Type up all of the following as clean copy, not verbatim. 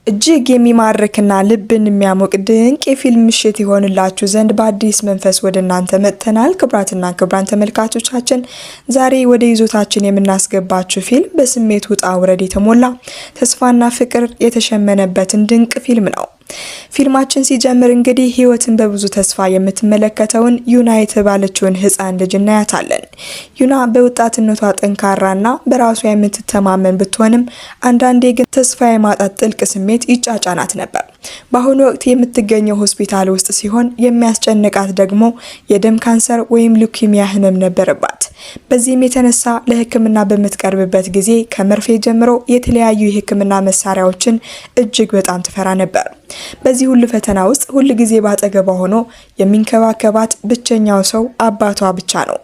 እጅግ የሚማርክና ልብን የሚያሞቅ ድንቅ የፊልም ምሽት ይሆንላችሁ ዘንድ በአዲስ መንፈስ ወደ እናንተ መጥተናል። ክቡራትና ክቡራን ተመልካቾቻችን ዛሬ ወደ ይዞታችን የምናስገባችሁ ፊልም በስሜት ውጣ ውረድ የተሞላ ተስፋና ፍቅር የተሸመነበትን ድንቅ ፊልም ነው። ፊልማችን ሲጀምር እንግዲህ ህይወትን በብዙ ተስፋ የምትመለከተውን ዩና የተባለችውን ህፃን ልጅ እናያታለን። ዩና በወጣትነቷ ጠንካራና በራሷ የምትተማመን ብትሆንም አንዳንዴ ግን ተስፋ የማጣት ጥልቅ ስሜት ይጫጫናት ነበር። በአሁኑ ወቅት የምትገኘው ሆስፒታል ውስጥ ሲሆን የሚያስጨንቃት ደግሞ የደም ካንሰር ወይም ሉኪሚያ ህመም ነበረባት። በዚህም የተነሳ ለህክምና በምትቀርብበት ጊዜ ከመርፌ ጀምሮ የተለያዩ የህክምና መሳሪያዎችን እጅግ በጣም ትፈራ ነበር። በዚህ ሁሉ ፈተና ውስጥ ሁሉ ጊዜ ባጠገቧ ሆኖ የሚንከባከባት ብቸኛው ሰው አባቷ ብቻ ነው።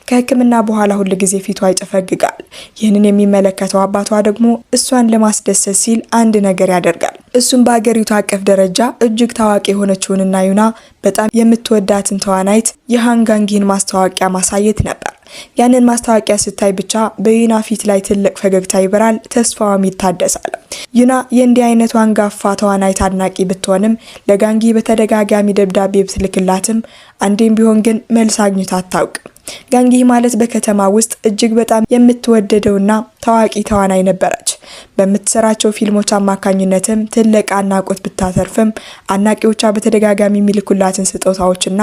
ከህክምና በኋላ ሁሉ ጊዜ ፊቷ ይጨፈግጋል። ይህንን የሚመለከተው አባቷ ደግሞ እሷን ለማስደሰት ሲል አንድ ነገር ያደርጋል። እሱም በአገሪቱ አቀፍ ደረጃ እጅግ ታዋቂ የሆነችውንና ዩና በጣም የምትወዳትን ተዋናይት የሃንጋንጊን ማስታወቂያ ማሳየት ነበር። ያንን ማስታወቂያ ስታይ ብቻ በዩና ፊት ላይ ትልቅ ፈገግታ ይበራል፣ ተስፋዋም ይታደሳል። ዩና የእንዲህ አይነቱ አንጋፋ ተዋናይት አድናቂ ብትሆንም ለጋንጊ በተደጋጋሚ ደብዳቤ ብትልክላትም አንዴም ቢሆን ግን መልስ አግኝታ አታውቅም። ጋንጊ ማለት በከተማ ውስጥ እጅግ በጣም የምትወደደውና ታዋቂ ተዋናይ ነበረች። በምትሰራቸው ፊልሞች አማካኝነትም ትልቅ አድናቆት ብታተርፍም አድናቂዎቿ በተደጋጋሚ የሚልኩላትን ስጦታዎችና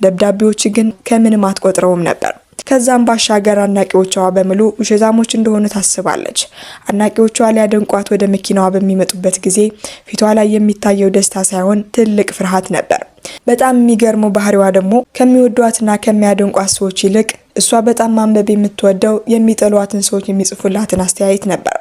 ደብዳቤዎች ግን ከምንም አትቆጥረውም ነበር። ከዛም ባሻገር አድናቂዎቿ በሙሉ ውሸታሞች እንደሆኑ ታስባለች። አድናቂዎቿ ሊያደንቋት ወደ መኪናዋ በሚመጡበት ጊዜ ፊቷ ላይ የሚታየው ደስታ ሳይሆን ትልቅ ፍርሃት ነበር። በጣም የሚገርመው ባህሪዋ ደግሞ ከሚወዷትና ከሚያደንቋት ሰዎች ይልቅ እሷ በጣም ማንበብ የምትወደው የሚጠሏትን ሰዎች የሚጽፉላትን አስተያየት ነበር።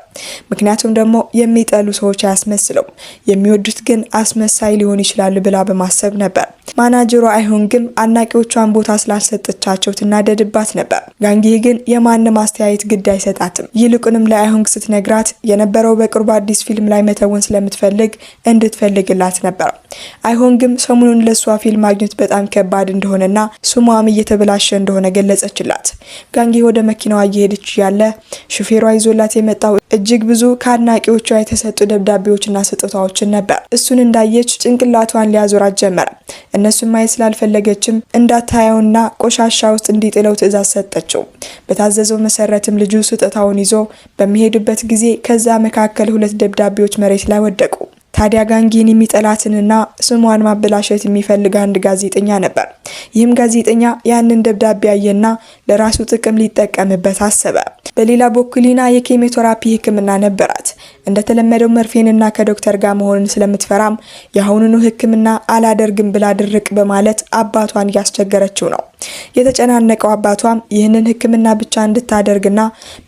ምክንያቱም ደግሞ የሚጠሉ ሰዎች አያስመስሉም፣ የሚወዱት ግን አስመሳይ ሊሆን ይችላል ብላ በማሰብ ነበር። ማናጀሯ አይሆን ግን አድናቂዎቿን ቦታ ስላልሰጠቻቸው ትናደድባት ነበር። ጋንጊ ግን የማንም አስተያየት ግድ አይሰጣትም። ይልቁንም ለአይሆንግ ስትነግራት የነበረው በቅርቡ አዲስ ፊልም ላይ መተወን ስለምትፈልግ እንድትፈልግላት ነበር። አይሆንግም ሰሞኑን ለሷ ፊልም ማግኘት በጣም ከባድ እንደሆነና ስሟም እየተበላሸ እንደሆነ ገለጸችላት። ጋንጊ ወደ መኪናዋ እየሄደች ያለ ሹፌሯ ይዞላት የመጣው እጅግ ብዙ ከአድናቂዎቿ የተሰጡ ደብዳቤዎችና ስጦታዎችን ነበር። እሱን እንዳየች ጭንቅላቷን ሊያዞራት ጀመረ። እነሱን ማየት ስላልፈለገችም እንዳታየውና ቆሻሻ ውስጥ እንዲጥለው ትዕዛዝ ሰጠችው። በታዘዘው መሰረትም ልጁ ስጦታውን ይዞ በሚሄድበት ጊዜ ከዛ መካከል 2 ደብዳቤዎች መሬት ላይ ወደቁ። ታዲያ ጋንጊን የሚጠላትንና ስሟን ማበላሸት የሚፈልግ አንድ ጋዜጠኛ ነበር። ይህም ጋዜጠኛ ያንን ደብዳቤ ያየና ለራሱ ጥቅም ሊጠቀምበት አሰበ። በሌላ በኩል ዩና የኬሞቴራፒ ህክምና ነበራት። እንደተለመደው መርፌንና ከዶክተር ጋር መሆንን ስለምትፈራም የአሁኑኑ ህክምና አላደርግም ብላ ድርቅ በማለት አባቷን እያስቸገረችው ነው። የተጨናነቀው አባቷም ይህንን ህክምና ብቻ እንድታደርግና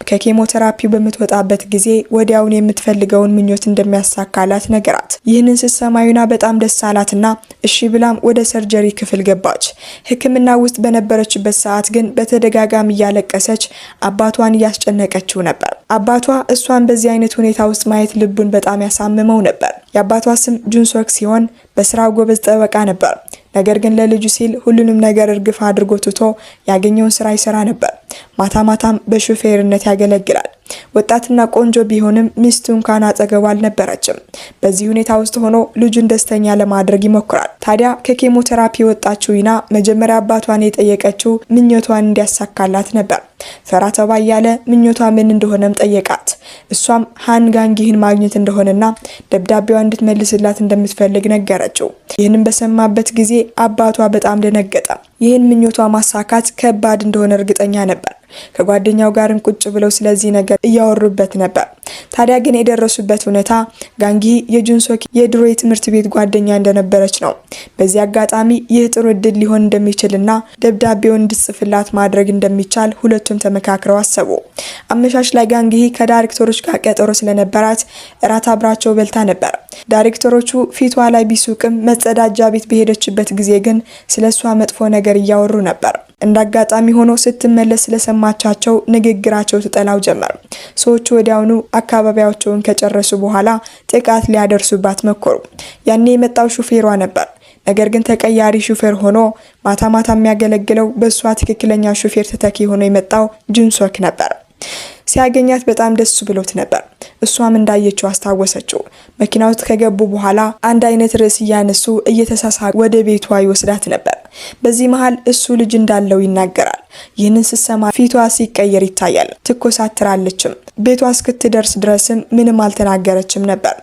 ከኬሞቴራፒው በምትወጣበት ጊዜ ወዲያውን የምትፈልገውን ምኞት እንደሚያሳካላት ነገራት። ይህንን ስትሰማ ዩና በጣም ደስ አላትና እሺ ብላም ወደ ሰርጀሪ ክፍል ገባች። ህክምና ውስጥ በነበረችበት ሰዓት ግን በተደጋጋሚ እያለቀሰች አባቷን እያስጨነቀችው ነበር። አባቷ እሷን በዚህ አይነት ሁኔታ ውስጥ ማየት ልቡን በጣም ያሳምመው ነበር። የአባቷ ስም ጁንሶክ ሲሆን በስራው ጎበዝ ጠበቃ ነበር። ነገር ግን ለልጁ ሲል ሁሉንም ነገር እርግፍ አድርጎ ትቶ ያገኘውን ስራ ይሰራ ነበር። ማታ ማታም በሹፌርነት ያገለግላል። ወጣትና ቆንጆ ቢሆንም ሚስቱ እንኳን አጠገቡ አልነበረችም። በዚህ ሁኔታ ውስጥ ሆኖ ልጁን ደስተኛ ለማድረግ ይሞክራል። ታዲያ ከኬሞቴራፒ የወጣችው ዩና መጀመሪያ አባቷን የጠየቀችው ምኞቷን እንዲያሳካላት ነበር። ፈራ ተባ ያለ ምኞቷ ምን እንደሆነም ጠየቃት። እሷም ሃንጋንጊን ማግኘት እንደሆነና ደብዳቤዋ እንድትመልስላት እንደምትፈልግ ነገረችው። ይህንን በሰማበት ጊዜ አባቷ በጣም ደነገጠ። ይህን ምኞቷ ማሳካት ከባድ እንደሆነ እርግጠኛ ነበር። ከጓደኛው ጋርም ቁጭ ብለው ስለዚህ ነገር እያወሩበት ነበር። ታዲያ ግን የደረሱበት ሁኔታ ጋንጊ የጁንሶክ የድሮ የትምህርት ቤት ጓደኛ እንደነበረች ነው። በዚህ አጋጣሚ ይህ ጥሩ እድል ሊሆን እንደሚችልና ደብዳቤውን እንድትጽፍላት ማድረግ እንደሚቻል ሁለቱም ተመካክረው አሰቡ። አመሻሽ ላይ ጋንጊ ከዳይሬክተሮች ጋር ቀጠሮ ስለነበራት እራት አብራቸው በልታ ነበር። ዳይሬክተሮቹ ፊቷ ላይ ቢሱቅም መጸዳጃ ቤት በሄደችበት ጊዜ ግን ስለሷ መጥፎ ነገር እያወሩ ነበር። እንዳጋጣሚ ሆኖ ስትመለስ ስለሰማቻቸው ንግግራቸው ትጠላው ጀመር። ሰዎቹ ወዲያውኑ አካባቢያቸውን ከጨረሱ በኋላ ጥቃት ሊያደርሱባት መከሩ። ያኔ የመጣው ሹፌሯ ነበር። ነገር ግን ተቀያሪ ሹፌር ሆኖ ማታ ማታ የሚያገለግለው በሷ ትክክለኛ ሹፌር ተተኪ ሆኖ የመጣው ጁንሶክ ነበር። ሲያገኛት በጣም ደስ ብሎት ነበር። እሷም እንዳየችው አስታወሰችው። መኪና ውስጥ ከገቡ በኋላ አንድ አይነት ርዕስ እያነሱ እየተሳሳቁ ወደ ቤቷ ይወስዳት ነበር። በዚህ መሃል እሱ ልጅ እንዳለው ይናገራል። ይህንን ስትሰማ ፊቷ ሲቀየር ይታያል። ትኮሳትራለችም። ቤቷ እስክትደርስ ድረስም ምንም አልተናገረችም ነበር።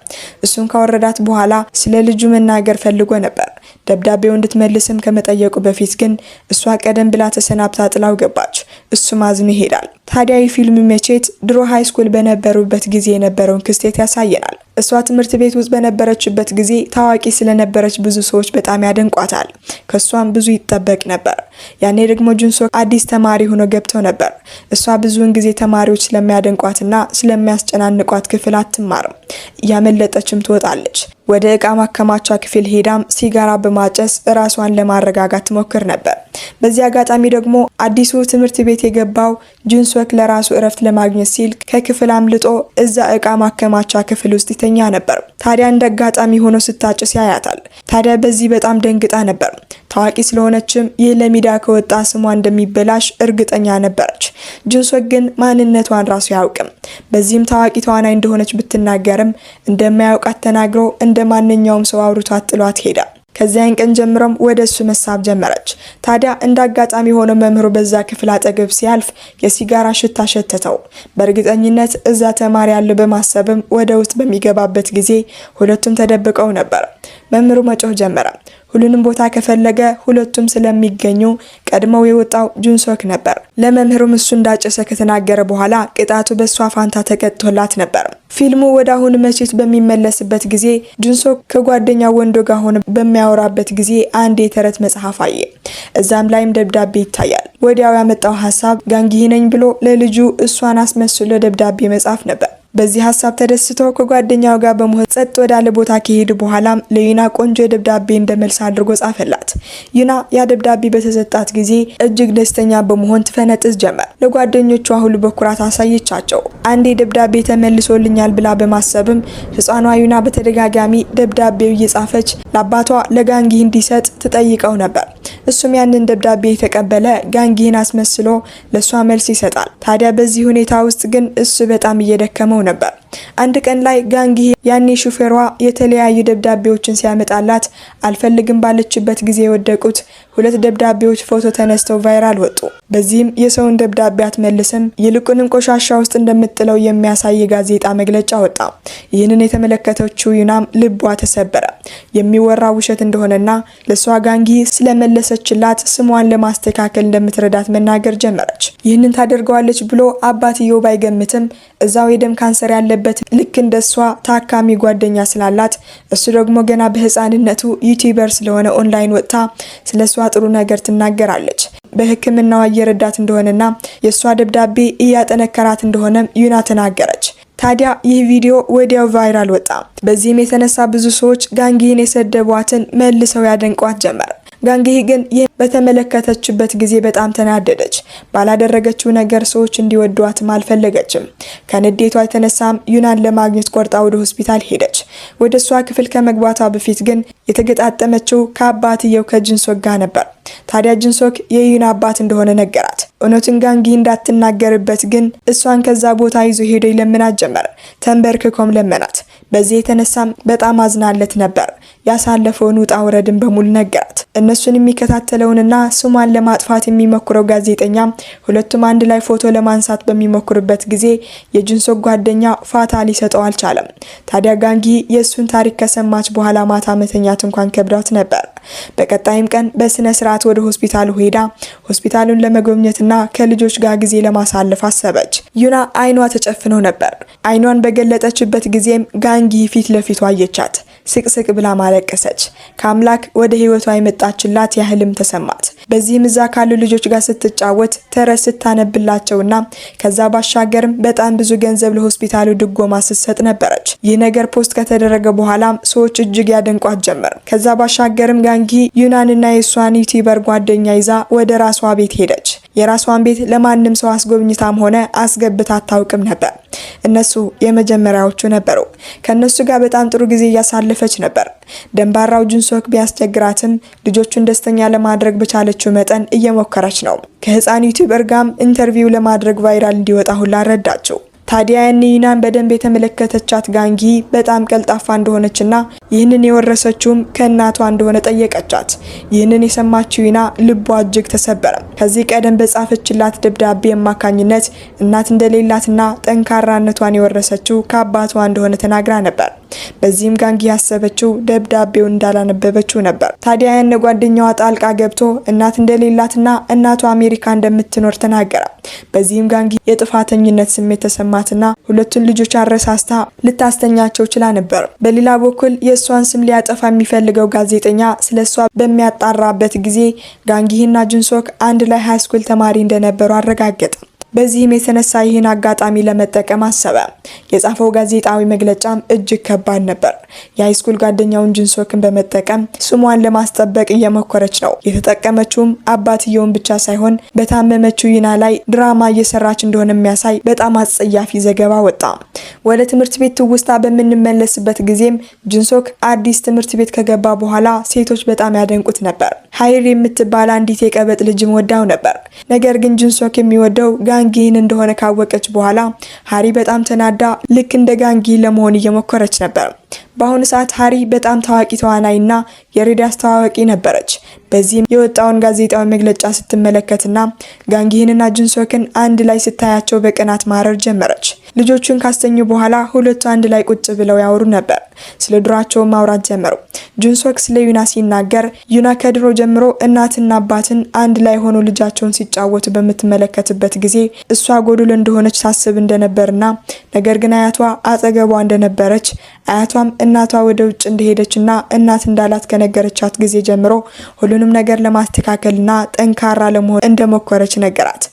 እሱን ካወረዳት በኋላ ስለ ልጁ መናገር ፈልጎ ነበር። ደብዳቤው እንድትመልስም ከመጠየቁ በፊት ግን እሷ ቀደም ብላ ተሰናብታ ጥላው ገባች። እሱም አዝኖ ይሄዳል። ታዲያ የፊልም መቼት ድሮ ሃይስኩል በነበሩበት ጊዜ የነበረውን ክስተት ያሳየናል። እሷ ትምህርት ቤት ውስጥ በነበረችበት ጊዜ ታዋቂ ስለነበረች ብዙ ሰዎች በጣም ያደንቋታል። ከሷም ብዙ ይጠበቅ ነበር። ያኔ ደግሞ ጁንሶክ አዲስ ተማሪ ሆኖ ገብተው ነበር። እሷ ብዙውን ጊዜ ተማሪዎች ስለሚያደንቋትና ስለሚያስጨናንቋት ክፍል አትማርም። እያመለጠችም ትወጣለች። ወደ እቃ ማከማቻ ክፍል ሄዳም ሲጋራ በማጨስ ራሷን ለማረጋጋት ትሞክር ነበር። በዚህ አጋጣሚ ደግሞ አዲሱ ትምህርት ቤት የገባው ጁንሶክ ለራሱ እረፍት ለማግኘት ሲል ከክፍል አምልጦ እዛ እቃ ማከማቻ ክፍል ውስጥ ይተኛ ነበር። ታዲያ እንደ አጋጣሚ ሆኖ ስታጭስ ያያታል። ታዲያ በዚህ በጣም ደንግጣ ነበር። ታዋቂ ስለሆነችም ይህ ለሚዲያ ከወጣ ስሟ እንደሚበላሽ እርግጠኛ ነበረች። ጁንሶክ ግን ማንነቷን ራሱ ያውቅም። በዚህም ታዋቂ ተዋናይ እንደሆነች ብትናገርም እንደማያውቃት ተናግሮ እንደ ማንኛውም ሰው አውርቷት ጥሏት ሄዳ። ከዚያን ቀን ጀምሮም ወደ እሱ መሳብ ጀመረች። ታዲያ እንደ አጋጣሚ ሆኖ መምህሩ በዛ ክፍል አጠገብ ሲያልፍ የሲጋራ ሽታ ሸተተው። በእርግጠኝነት እዛ ተማሪ ያለው በማሰብም ወደ ውስጥ በሚገባበት ጊዜ ሁለቱም ተደብቀው ነበር። መምህሩ መጮህ ጀመረ። ሁሉንም ቦታ ከፈለገ ሁለቱም ስለሚገኙ ቀድመው የወጣው ጁንሶክ ነበር። ለመምህሩም እሱ እንዳጨሰ ከተናገረ በኋላ ቅጣቱ በሷ ፋንታ ተቀጥቶላት ነበር። ፊልሙ ወደ አሁን መቼት በሚመለስበት ጊዜ ጁንሶክ ከጓደኛው ወንዶ ጋር ሆኖ በሚያወራበት ጊዜ አንድ የተረት መጽሐፍ አየ። እዛም ላይም ደብዳቤ ይታያል። ወዲያው ያመጣው ሀሳብ ጋንጊ ነኝ ብሎ ለልጁ እሷን አስመስሎ ደብዳቤ መጻፍ ነበር። በዚህ ሀሳብ ተደስቶ ከጓደኛው ጋር በመሆን ጸጥ ወዳለ ቦታ ከሄዱ በኋላም ለዩና ቆንጆ ደብዳቤ እንደመልስ አድርጎ ጻፈላት። ዩና ያ ደብዳቤ በተሰጣት ጊዜ እጅግ ደስተኛ በመሆን ትፈነጥዝ ጀመር። ለጓደኞቿ ሁሉ በኩራት አሳየቻቸው። አንዴ ደብዳቤ ተመልሶልኛል ብላ በማሰብም ህፃኗ ዩና በተደጋጋሚ ደብዳቤው እየጻፈች ለአባቷ ለጋንጊ እንዲሰጥ ትጠይቀው ነበር። እሱም ያንን ደብዳቤ የተቀበለ ጋንጊን አስመስሎ ለሷ መልስ ይሰጣል። ታዲያ በዚህ ሁኔታ ውስጥ ግን እሱ በጣም እየደከመው ነበር። አንድ ቀን ላይ ጋንጊ ያኔ ሹፌሯ የተለያዩ ደብዳቤዎችን ሲያመጣላት አልፈልግም ባለችበት ጊዜ የወደቁት 2 ደብዳቤዎች ፎቶ ተነስተው ቫይራል ወጡ። በዚህም የሰውን ደብዳቤ አትመልስም፣ ይልቁንም ቆሻሻ ውስጥ እንደምትጥለው የሚያሳይ ጋዜጣ መግለጫ ወጣ። ይህንን የተመለከተችው ዩናም ልቧ ተሰበረ። የሚወራ ውሸት እንደሆነና ለሷ ጋንጊ ስለመለሰችላት ስሟን ለማስተካከል እንደምትረዳት መናገር ጀመረች። ይህንን ታደርገዋለች ብሎ አባትየው ባይገምትም እዛው የደም ካንሰር ያለበት ልክ እንደሷ ታካሚ ጓደኛ ስላላት እሱ ደግሞ ገና በህፃንነቱ ዩቲዩበር ስለሆነ ኦንላይን ወጥታ ስለሷ ጥሩ ነገር ትናገራለች። በህክምናዋ እየረዳት እንደሆነና የሷ ደብዳቤ እያጠነከራት እንደሆነ ዩና ተናገረች። ታዲያ ይህ ቪዲዮ ወዲያው ቫይራል ወጣ። በዚህም የተነሳ ብዙ ሰዎች ጋንጊን የሰደቧትን መልሰው ያደንቋት ጀመር። ጋንጊ ግን ይህ በተመለከተችበት ጊዜ በጣም ተናደደች። ባላደረገችው ነገር ሰዎች እንዲወዷትም አልፈለገችም። ከንዴቷ የተነሳም ዩናን ለማግኘት ቆርጣ ወደ ሆስፒታል ሄደች። ወደ እሷ ክፍል ከመግባቷ በፊት ግን የተገጣጠመችው ከአባትየው ከጁንሶክ ጋር ነበር። ታዲያ ጁንሶክ የዩና አባት እንደሆነ ነገራት። እውነቱን ጋንጊ እንዳትናገርበት ግን እሷን ከዛ ቦታ ይዞ ሄዶ ይለምናት ጀመር። ተንበርክኮም ለመናት። በዚህ የተነሳም በጣም አዝናለት ነበር። ያሳለፈውን ውጣ ውረድን በሙሉ ነገራት። እነሱን የሚከታተለውንና ስሟን ለማጥፋት የሚሞክረው ጋዜጠኛ ሁለቱም አንድ ላይ ፎቶ ለማንሳት በሚሞክሩበት ጊዜ የጁንሶክ ጓደኛ ፋታ ሊሰጠው አልቻለም። ታዲያ ጋንጊ የእሱን ታሪክ ከሰማች በኋላ ማታ መተኛት እንኳን ከብዳት ነበር። በቀጣይም ቀን በስነ ስርዓት ወደ ሆስፒታሉ ሄዳ ሆስፒታሉን ለመጎብኘትና ከልጆች ጋር ጊዜ ለማሳለፍ አሰበች። ዩና አይኗ ተጨፍኖ ነበር። አይኗን በገለጠችበት ጊዜም ጋንጊ ፊት ለፊቷ አየቻት። ስቅስቅ ብላ ማለቀሰች። ከአምላክ ወደ ህይወቷ የመጣችላት ያህልም ተሰማት። በዚህም እዛ ካሉ ልጆች ጋር ስትጫወት ተረት ስታነብላቸውና ከዛ ባሻገርም በጣም ብዙ ገንዘብ ለሆስፒታሉ ድጎማ ስትሰጥ ነበረች። ይህ ነገር ፖስት ከተደረገ በኋላም ሰዎች እጅግ ያደንቋት ጀመር። ከዛ ባሻገርም ጋንጊ ዩናንና የሷን ዩቲዩበር ጓደኛ ይዛ ወደ ራሷ ቤት ሄደች። የራሷን ቤት ለማንም ሰው አስጎብኝታም ሆነ አስገብታ አታውቅም ነበር። እነሱ የመጀመሪያዎቹ ነበሩ። ከነሱ ጋር በጣም ጥሩ ጊዜ እያሳለፈች ነበር። ደንባራው ጁንሶክ ቢያስቸግራትም ልጆቹን ደስተኛ ለማድረግ በቻለችው መጠን እየሞከረች ነው። ከህፃን ዩቲዩበር ጋርም ኢንተርቪው ለማድረግ ቫይራል እንዲወጣ ሁላ ረዳቸው። ታዲያ ዩናን በደንብ የተመለከተቻት ጋንጊ በጣም ቀልጣፋ እንደሆነችና ይህንን የወረሰችውም ከእናቷ እንደሆነ ጠየቀቻት። ይህንን የሰማችው ዩና ልቧ እጅግ ተሰበረ። ከዚህ ቀደም በጻፈችላት ደብዳቤ አማካኝነት እናት እንደሌላትና ጠንካራነቷን የወረሰችው ከአባቷ እንደሆነ ተናግራ ነበር። በዚህም ጋንጊ ያሰበችው ደብዳቤውን እንዳላነበበችው ነበር። ታዲያ ጓደኛዋ ጣልቃ ገብቶ እናት እንደሌላትና እናቷ አሜሪካ እንደምትኖር ተናገረ። በዚህም ጋንጊ የጥፋተኝነት ስሜት ተሰማትና ሁለቱን ልጆች አረሳስታ ልታስተኛቸው ችላ ነበር። በሌላ በኩል የእሷን ስም ሊያጠፋ የሚፈልገው ጋዜጠኛ ስለሷ በሚያጣራበት ጊዜ ጋንጊና ጁንሶክ አንድ ላይ ሃይስኩል ተማሪ እንደነበሩ አረጋገጠ። በዚህም የተነሳ ይህን አጋጣሚ ለመጠቀም አሰበ። የጻፈው ጋዜጣዊ መግለጫም እጅግ ከባድ ነበር። የሃይስኩል ጓደኛውን ጁንሶክን በመጠቀም ስሟን ለማስጠበቅ እየሞከረች ነው። የተጠቀመችውም አባትየውን ብቻ ሳይሆን በታመመችው ዩና ላይ ድራማ እየሰራች እንደሆነ የሚያሳይ በጣም አጸያፊ ዘገባ ወጣ። ወደ ትምህርት ቤት ትውስታ በምንመለስበት ጊዜም ጁንሶክ አዲስ ትምህርት ቤት ከገባ በኋላ ሴቶች በጣም ያደንቁት ነበር። ሃይሪ የምትባል አንዲት የቀበጥ ልጅም ወዳው ነበር። ነገር ግን ጁንሶክ የሚወደው ጋንጊን እንደሆነ ካወቀች በኋላ ሃሪ በጣም ተናዳ ልክ እንደ ጋንጊ ለመሆን እየሞከረች ነበር። በአሁኑ ሰዓት ሃሪ በጣም ታዋቂ ተዋናይና የሬዲዮ አስተዋዋቂ ነበረች። በዚህም የወጣውን ጋዜጣዊ መግለጫ ስትመለከትና ጋንጊንና ጁንሶክን አንድ ላይ ስታያቸው በቅናት ማረር ጀመረች። ልጆቹን ካስተኙ በኋላ ሁለቱ አንድ ላይ ቁጭ ብለው ያወሩ ነበር። ስለ ድሯቸው ማውራት ጀመሩ። ጁንሶክ ስለ ዩና ሲናገር ዩና ከድሮ ጀምሮ እናትና አባትን አንድ ላይ ሆኖ ልጃቸውን ሲጫወቱ በምትመለከትበት ጊዜ እሷ ጎዶሎ እንደሆነች ታስብ እንደነበርና ነገር ግን አያቷ አጠገቧ እንደነበረች አያቷም እናቷ ወደ ውጭ እንደሄደችና እናት እንዳላት ከነገረቻት ጊዜ ጀምሮ ሁሉንም ነገር ለማስተካከልና ጠንካራ ለመሆን እንደሞከረች ነገራት።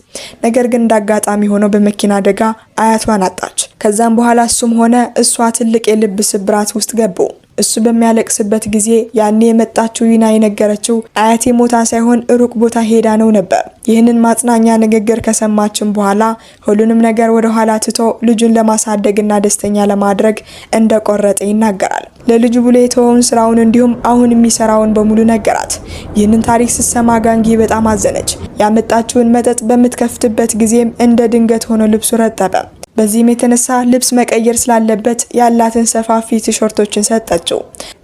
ነገር ግን እንዳጋጣሚ ሆኖ በመኪና አደጋ አያቷን አጣች። ከዛም በኋላ እሱም ሆነ እሷ ትልቅ የልብ ስብራት ውስጥ ገቡ። እሱ በሚያለቅስበት ጊዜ ያኔ የመጣችው ዩና የነገረችው አያቴ ሞታ ሳይሆን ሩቅ ቦታ ሄዳ ነው ነበር። ይህንን ማጽናኛ ንግግር ከሰማችን በኋላ ሁሉንም ነገር ወደ ኋላ ትቶ ልጁን ለማሳደግና ደስተኛ ለማድረግ እንደቆረጠ ይናገራል። ለልጁ ብሎ የተወውን ስራውን እንዲሁም አሁን የሚሰራውን በሙሉ ነገራት። ይህንን ታሪክ ስትሰማ ጋንጊ በጣም አዘነች። ያመጣችውን መጠጥ በምትከፍትበት ጊዜም እንደ ድንገት ሆኖ ልብሱ ረጠበ። በዚህም የተነሳ ልብስ መቀየር ስላለበት ያላትን ሰፋፊ ቲሸርቶችን ሰጠችው።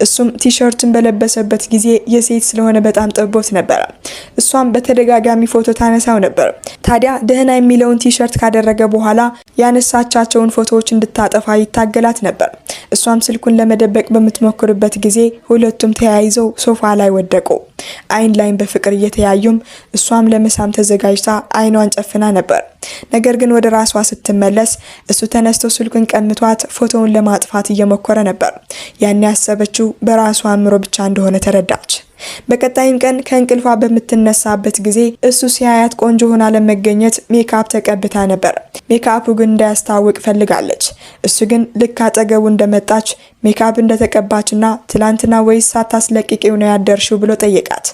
እሱም ቲሸርትን በለበሰበት ጊዜ የሴት ስለሆነ በጣም ጠቦት ነበር። እሷም በተደጋጋሚ ፎቶ ታነሳው ነበር። ታዲያ ደህና የሚለውን ቲሸርት ካደረገ በኋላ ያነሳቻቸውን ፎቶዎች እንድታጠፋ ይታገላት ነበር። እሷም ስልኩን ለመደበቅ በምትሞክርበት ጊዜ ሁለቱም ተያይዘው ሶፋ ላይ ወደቁ። አይን ላይን በፍቅር እየተያዩም እሷም ለመሳም ተዘጋጅታ አይኗን ጨፍና ነበር። ነገር ግን ወደ ራሷ ስትመለስ እሱ ተነስቶ ስልኩን ቀምቷት ፎቶውን ለማጥፋት እየሞከረ ነበር። ያን ያሰበችው በራሷ አእምሮ ብቻ እንደሆነ ተረዳች። በቀጣይም ቀን ከእንቅልፏ በምትነሳበት ጊዜ እሱ ሲያያት ቆንጆ ሆና ለመገኘት ሜካፕ ተቀብታ ነበር። ሜካፑ ግን እንዳያስታውቅ ፈልጋለች። እሱ ግን ልክ አጠገቡ እንደመጣች ሜካፕ እንደተቀባችና ትላንትና ወይስ ሳታስለቅቂው ነው ያደርሽው ብሎ ጠየቃት።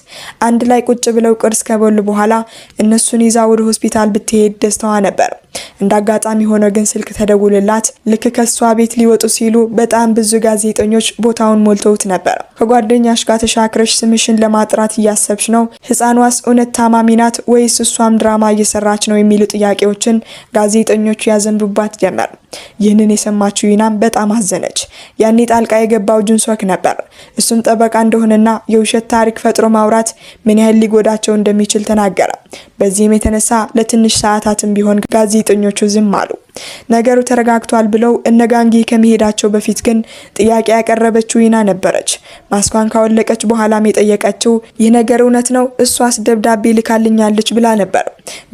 አንድ ላይ ቁጭ ብለው ቁርስ ከበሉ በኋላ እነሱን ይዛ ወደ ሆስፒታል ብትሄድ ደስታዋ ነበር። እንዳጋጣሚ ሆኖ ግን ስልክ ተደውልላት። ልክ ከሷ ቤት ሊወጡ ሲሉ በጣም ብዙ ጋዜጠኞች ቦታውን ሞልተውት ነበር። ከጓደኛሽ ጋር ተሻክረሽ ስምሽን ለማጥራት እያሰብሽ ነው? ህፃኗስ እውነት ታማሚ ናት ወይስ እሷም ድራማ እየሰራች ነው? የሚሉ ጥያቄዎችን ጋዜጠኞቹ ያዘንቡባት ጀመር። ይህንን የሰማችው ዩናም በጣም አዘነች። ያኔ ጣልቃ የገባው ጁንሶክ ነበር። እሱም ጠበቃ እንደሆነና የውሸት ታሪክ ፈጥሮ ማውራት ምን ያህል ሊጎዳቸው እንደሚችል ተናገረ። በዚህም የተነሳ ለትንሽ ሰዓታትም ቢሆን ጋዜጠኞቹ ዝም አሉ። ነገሩ ተረጋግቷል ብለው እነ ጋንጊ ከመሄዳቸው በፊት ግን ጥያቄ ያቀረበችው ዩና ነበረች። ማስኳን ካወለቀች በኋላም የጠየቀችው ይህ ነገር እውነት ነው? እሷስ ደብዳቤ ልካልኛለች ብላ ነበር።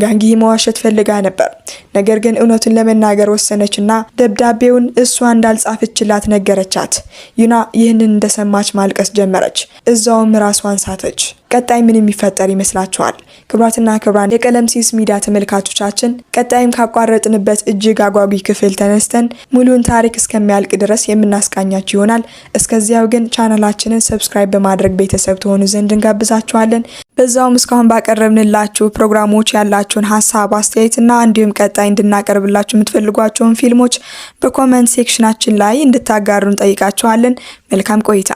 ጋንጊ መዋሸት ፈልጋ ነበር። ነገር ግን እውነቱን ለመናገር ወሰነችና ደብዳቤውን እሷ እንዳልጻፈችላት ነገረቻት። ዩና ይህንን እንደሰማች ማልቀስ ጀመረች። እዛውም ራሷን ሳተች። ቀጣይ ምን የሚፈጠር ይመስላችኋል? ክቡራትና ክቡራን የቀለምሲስ ሚዲያ ተመልካቾቻችን ቀጣይም ካቋረጥንበት እጅግ አጓጊ ክፍል ተነስተን ሙሉን ታሪክ እስከሚያልቅ ድረስ የምናስቃኛችሁ ይሆናል። እስከዚያው ግን ቻናላችንን ሰብስክራይብ በማድረግ ቤተሰብ ትሆኑ ዘንድ እንጋብዛችኋለን። በዛውም እስካሁን ባቀረብንላችሁ ፕሮግራሞች ያላችሁን ሀሳብ አስተያየትና እንዲሁም ቀጣይ እንድናቀርብላችሁ የምትፈልጓቸውን ፊልሞች በኮሜንት ሴክሽናችን ላይ እንድታጋሩን ጠይቃችኋለን። መልካም ቆይታ።